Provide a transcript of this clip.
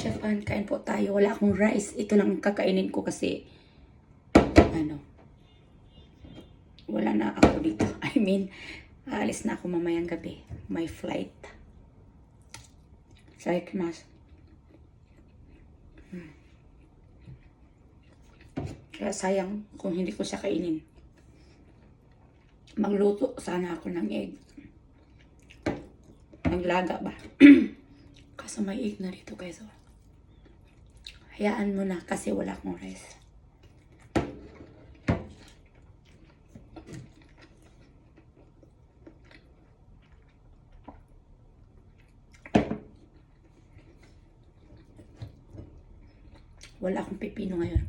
Chef Ann, kain po tayo. Wala akong rice. Ito lang ang kakainin ko kasi wala na ako dito. I mean, aalis na ako mamayang gabi. May flight. Sorry, Kimas. Kaya sayang kung hindi ko siya kainin. Magluto sana ako ng egg. Naglaga ba? Kaso may egg na dito guys. Hayaan mo na kasi wala akong rice. Wala akong pipino ngayon.